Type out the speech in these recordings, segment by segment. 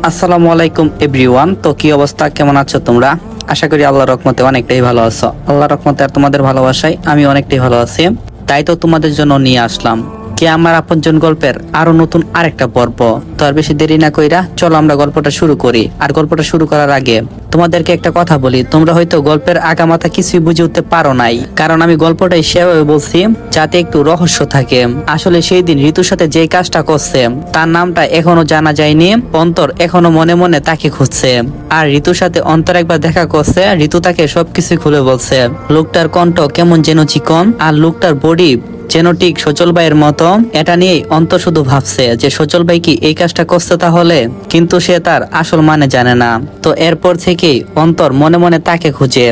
আসসালামু আলাইকুম এভরিওয়ান। তো কি অবস্থা, কেমন আছো তোমরা? আশা করি আল্লাহর রহমতে অনেকটাই ভালো আছো। আল্লাহর রহমতে আর তোমাদের ভালোবাসায় আমি অনেকটাই ভালো আছি। তাই তো তোমাদের জন্য নিয়ে আসলাম কে আমার আপনজন গল্পের আরো নতুন আরেকটা পর্ব। তো আর বেশি দেরি না কইরা চলো আমরা গল্পটা শুরু করি। আর গল্পটা শুরু করার আগে তোমাদেরকে একটা কথা বলি, তোমরা হয়তো গল্পের আগামাথা কিছুই বুঝে উঠতে পারো নাই, কারণ আমি গল্পটাই সেভাবে বলছি যাতে একটু রহস্য থাকে। আসলে সেই দিন ঋতুর সাথে যেই কাজটা করছে তার নামটা এখনো জানা যায়নি। অন্তর এখনো মনে মনে তাকে খুঁজছে। আর ঋতুর সাথে অন্তর একবার দেখা করছে, ঋতু তাকে সবকিছু খুলে বলছে। লোকটার কণ্ঠ কেমন যেন চিকন, আর লোকটার বডি যেন ঠিক সচল ভাইয়ের মতো। এটা নিয়েই অন্তর শুধু ভাবছে যে সচল ভাই কি এই কাজটা করছে তাহলে, কিন্তু সে তার আসল মানে জানে না। তো এরপর থেকেই অন্তর মনে মনে তাকে খুঁজে।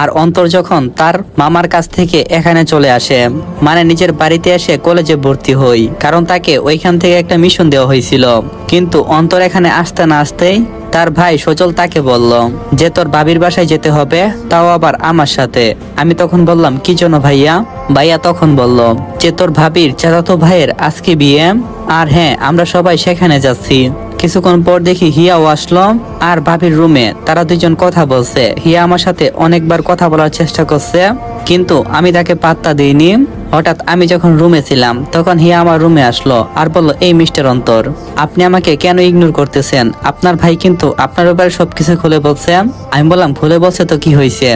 আর অন্তর যখন তার মামার কাছ থেকে এখানে চলে আসে, মানে নিজের বাড়িতে এসে কলেজে ভর্তি হই, কারণ তাকে ওইখান থেকে একটা মিশন দেওয়া হয়েছিল। কিন্তু অন্তর এখানে আসতে না আসতেই তার ভাই সচল তাকে বলল যে তোর ভাবির বাসায় যেতে হবে, তাও আবার আমার সাথে। আমি তখন বললাম কি জন্য ভাইয়া? ভাইয়া তখন বলল যে তোর ভাবির চাচাতো ভাইয়ের আজকে বিয়ে, আর হ্যাঁ আমরা সবাই সেখানে যাচ্ছি। কিছুক্ষণ পর দেখি হিয়াও আসলো আর ভাবির রুমে তারা দুজন কথা বলছে। হিয়া আমার সাথে অনেকবার কথা বলার চেষ্টা করছে, কিন্তু আমি তাকে পাত্তা দিইনি। হঠাৎ আমি যখন রুমে ছিলাম তখন হিয়া আমার রুমে আসলো আর বলল, এই মিস্টার অন্তর, আপনি আমাকে কেন ইগনোর করতেছেন? আপনার ভাই কিন্তু আপনার ব্যাপারে সবকিছু খুলে বলছে। আমি বললাম খুলে বলছে তো কি হয়েছে?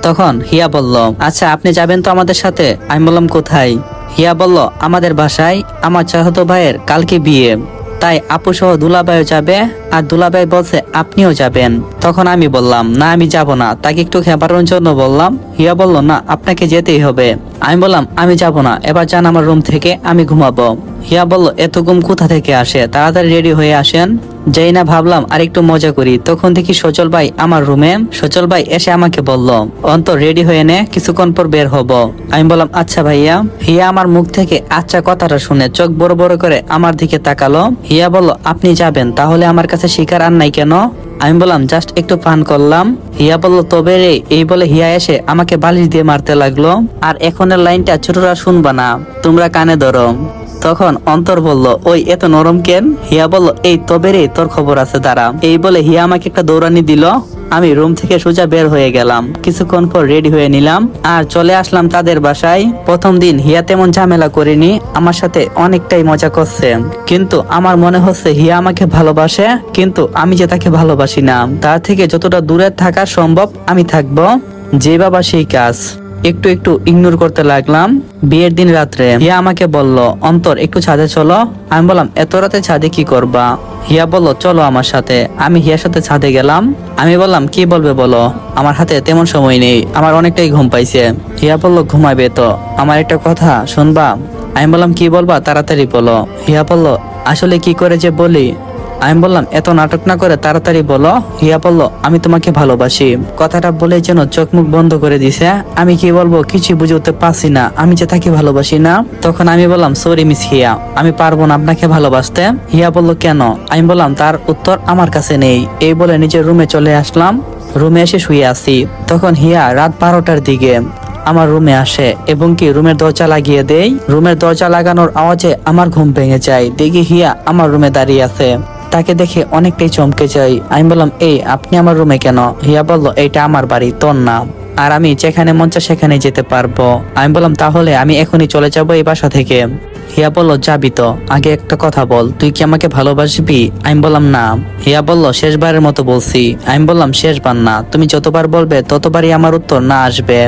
তখন হিয়া বলল, আচ্ছা আপনি যাবেন তো আমাদের সাথে? আমি বললাম কোথায়? হিয়া বলল, আমাদের বাসায় আমার চাচাতো ভাইয়ের কালকে বিয়ে, তাই আপু সহ দুলাভাইও যাবে। আর দুলাভাই বলছে আপনিও যাবেন। তখন আমি বললাম না আমি যাব না, তাকে একটু খেপানোর জন্য বললাম। হিয়া বলল না আপনাকে যেতেই হবে। আমি বললাম আমি যাব না, এবার যান আমার রুম থেকে, আমি ঘুমাবো। হিয়া বলল এত ঘুম কোথা থেকে আসে, তাড়াতাড়ি রেডি হয়ে আসেন। যেই না ভাবলাম আর একটু মজা করি, তখন দেখি সচল ভাই আমার রুমে। সচল ভাই এসে আমাকে বলল, অন্তর রেডি হয়ে নে, কিছুক্ষণ পর বের হব। আমি বললাম আচ্ছা ভাইয়া। হিয়া আমার মুখ থেকে আচ্ছা কথাটা শুনে চোখ বড় বড় করে আমার দিকে তাকালো। হিয়া বলল আপনি যাবেন, তাহলে আমার কাছে শিকার আর নাই কেন? আমি বললাম জাস্ট একটু পান করলাম। হিয়া বলল তবে রে। এই বলে হিয়া এসে আমাকে বালিশ দিয়ে মারতে লাগলো। আর এখনের লাইনটা ছোটরা শুনবা না, তোমরা কানে ধরো। তখন অন্তর বলল, ওই এত নরম কেন? হিয়া বলল, এই তবে রে তোর খবর আছে, দাঁড়া। এই বলে হিয়া আমাকে একটা দৌড়ানি দিল। আমি রুম থেকে সোজা বের হয়ে গেলাম। কিছুক্ষণ পর রেডি হয়ে নিলাম আর চলে আসলাম তাদের বাসায়। প্রথম দিন হিয়া তেমন ঝামেলা করেনি, আমার সাথে অনেকটাই মজা করছে। কিন্তু আমার মনে হচ্ছে হিয়া আমাকে ভালোবাসে, কিন্তু আমি যে তাকে ভালোবাসি না। তার থেকে যতটা দূরে থাকা সম্ভব আমি থাকবো। যে বাবা সেই কাজ। একটু একটু ইগনোর করতে লাগলাম। বিয়ের দিন রাত্রে হিয়া আমাকে বলল, অন্তর একটু ছাদে চলো। আমি বললাম এত রাতে ছাদে কি করবা? হিয়া বলল চলো আমার সাথে। আমি হিয়ার সাথে ছাদে গেলাম। আমি বললাম কি বলবে বলো, আমার হাতে তেমন সময় নেই, আমার অনেকটাই ঘুম পাইছে। হিয়া বলল ঘুমাবে তো, আমার একটা কথা শুনবা? আমি বললাম কি বলবা, তাড়াতাড়ি বলো। হিয়া বলল আসলে কি করে যে বলি? আমি বললাম এত নাটক না করে তাড়াতাড়ি বলো। হিয়া বলল আমি তোমাকে ভালোবাসি। কথাটা বলে যেন চোখ মুখ বন্ধ করে দিছে। আমি কি বলবো কিছু বুঝে উঠতে পারছি না, আমি যে তাকে ভালোবাসি না। তখন আমি বললাম সরি মিস হিয়া, আমি পারবো না আপনাকে ভালোবাসতে। হিয়া বলল কেন? আমি বললাম তার উত্তর আমার কাছে নেই। এই বলে নিজের রুমে চলে আসলাম। রুমে এসে শুয়ে আছি। তখন হিয়া রাত 12টার দিকে আমার রুমে আসে এবং কি রুমের দরজা লাগিয়ে দেই। রুমের দরজা লাগানোর আওয়াজে আমার ঘুম ভেঙে যায়। দেখি হিয়া আমার রুমে দাঁড়িয়ে আছে। তাকে দেখে অনেকটাই চমকে যাই। আমি বললাম এই আপনি আমার রুমে কেন? হিয়া বলল এইটা আমার বাড়ি, তোর না, আর আমি যেখানে মন চায় সেখানে যেতে পারবো। আমি বললাম তাহলে আমি এখনই চলে যাবো এই বাসা থেকে। হিয়া বলল যাবি তো, আগে একটা কথা বল, তুই কি আমাকে ভালোবাসবি? আমি বললাম না। হিয়া বলল শেষবারের মতো বলছি। আমি বললাম শেষবার না, তুমি যতবার বলবে ততবারই আমার উত্তর না আসবে।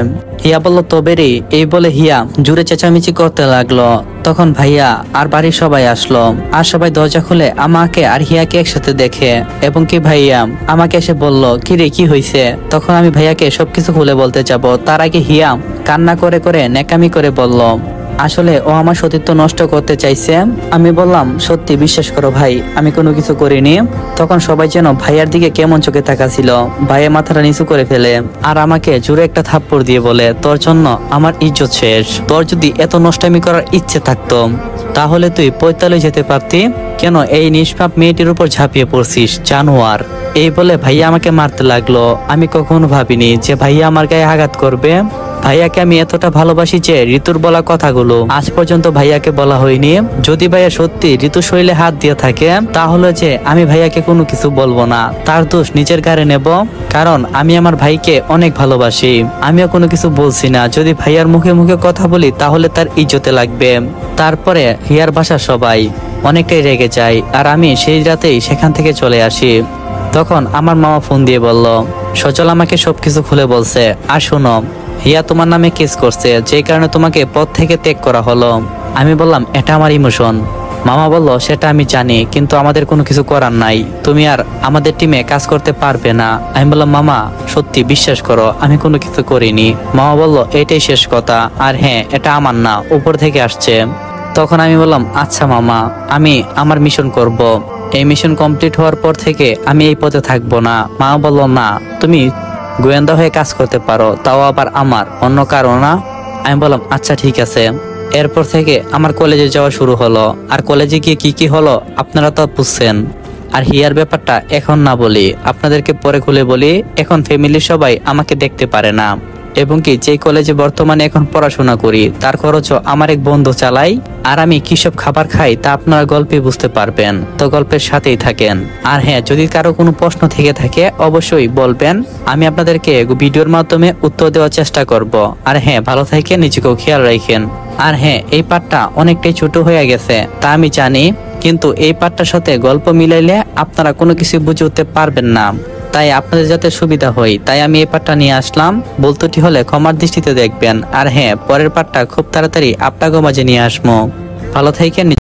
হিয়া বলল তবে রে। এই বলে হিয়া জুড়ে চেঁচামেচি করতে লাগলো। তখন ভাইয়া আর বাড়ির সবাই আসলো। আর সবাই দরজা খুলে আমাকে আর হিয়াকে একসাথে দেখে এবং কি ভাইয়া আমাকে এসে বলল কি রে কি হয়েছে? তখন আমি ভাইয়াকে সবকিছু খুলে বলতে যাব, তার আগে হিয়া কান্না করে করে নেকামি করে বলল আসলে ও আমার সতীত্ব নষ্ট করতে চাইছে। আমি বললাম সত্যি বিশ্বাস করো ভাই, আমি কোনো কিছু করিনি। তখন সবাই যেন ভাইয়ার দিকে কেমন চোখে তাকাছিল। ভাইয়া মাথাটা নিচু করে ফেলে আর আমাকে জোরে একটা থাপ্পড় দিয়ে বলে, তোর জন্য আমার ইজ্জত শেষ। তোর যদি এত নষ্টামি করার ইচ্ছে থাকতো তাহলে তুই পৈতালয়ে যেতে পারতি, কেন এই নিষ্পাপ মেয়েটির উপর ঝাঁপিয়ে পড়ছিস জানোয়ার? এই বলে ভাইয়া আমাকে মারতে লাগলো। আমি কখনো ভাবিনি যে ভাইয়া আমার গায়ে আঘাত করবে। ভাইয়াকে আমি এতটা ভালোবাসি যে ঋতুর বলা কথাগুলো আজ পর্যন্ত ভাইয়াকে বলা হয়নি। যদি ভাইয়া সত্যি ঋতু শরীরে হাত দিয়ে থাকে তাহলে যে আমি ভাইয়াকে কোনো কিছু বলবো না, তার দোষ নিজের ঘাড়ে নেব, কারণ আমি আমার ভাইকে অনেক ভালোবাসি। আমিও কোনো কিছু বলছি না, যদি ভাইয়ার মুখে মুখে কথা বলি তাহলে তার ইজ্জতে লাগবে। তারপরে হিয়ার বাসার সবাই অনেকটাই রেগে যায়, আর আমি সেই রাতেই সেখান থেকে চলে আসি। তখন আমার মামা ফোন দিয়ে বলল, সচল আমাকে সবকিছু খুলে বলছে, আর শোনো, হিয়া তোমার নামে কেস করছে, যে কারণে তোমাকে পদ থেকে ত্যাগ করা হলো। আমি বললাম এটা আমার ইমোশন। মামা বলল, সেটা আমি জানি, কিন্তু আমাদের কোনো কিছু করার নাই, তুমি আর আমাদের টিমে কাজ করতে পারবে না। আমি বললাম, মামা সত্যি বিশ্বাস করো আমি কোনো কিছু করিনি। মামা বলল, এটাই শেষ কথা, আর হ্যাঁ এটা আমার না, উপর থেকে আসছে। তখন আমি বললাম, আচ্ছা মামা, আমি আমার মিশন করব। এই মিশন কমপ্লিট হওয়ার পর থেকে আমি এই পথে থাকবো না। মামা বলল, না তুমি গোয়েন্দা হয়ে কাজ করতে পারো, তাও আবার আমার, অন্য কারো না। আমি বললাম, আচ্ছা ঠিক আছে। এরপর থেকে আমার কলেজে যাওয়া শুরু হলো, আর কলেজে গিয়ে কি কি হলো আপনারা তো বুঝছেন। আর হিয়ার ব্যাপারটা এখন না বলি, আপনাদেরকে পরে খুলে বলি। এখন ফ্যামিলির সবাই আমাকে দেখতে পারে না, এবং কি যে কলেজে বর্তমানে এখন পড়াশোনা করি তার খরচও আমার এক বন্ধু চালাই। আর আমি কিসব খাবার খাই তা আপনারা গল্পে বুঝতে পারবেন, তো গল্পের সাথেই থাকেন। আর হ্যাঁ, যদি কারো কোনো প্রশ্ন থেকে থাকে অবশ্যই বলবেন, আমি আপনাদেরকে ভিডিওর মাধ্যমে উত্তর দেওয়ার চেষ্টা করব। আর হ্যাঁ, ভালো থাকেন, নিজেকেও খেয়াল রাখেন। আর হ্যাঁ, এই পার্টটা অনেকটাই ছোট হয়ে গেছে তা আমি জানি, কিন্তু এই পার্টটার সাথে গল্প মিলাইলে আপনারা কোনো কিছু বুঝে উঠতে পারবেন না, তাই আপনাদের যাতে সুবিধা হয় তাই আমি এই পার্টটা নিয়ে আসলাম। বলতেটি হলে ক্ষমার দৃষ্টিতে দেখবেন। আর হ্যাঁ, পরের পার্টটা খুব তাড়াতাড়ি আপনাকে মাঝে নিয়ে আসবো। ভালো থাকেন।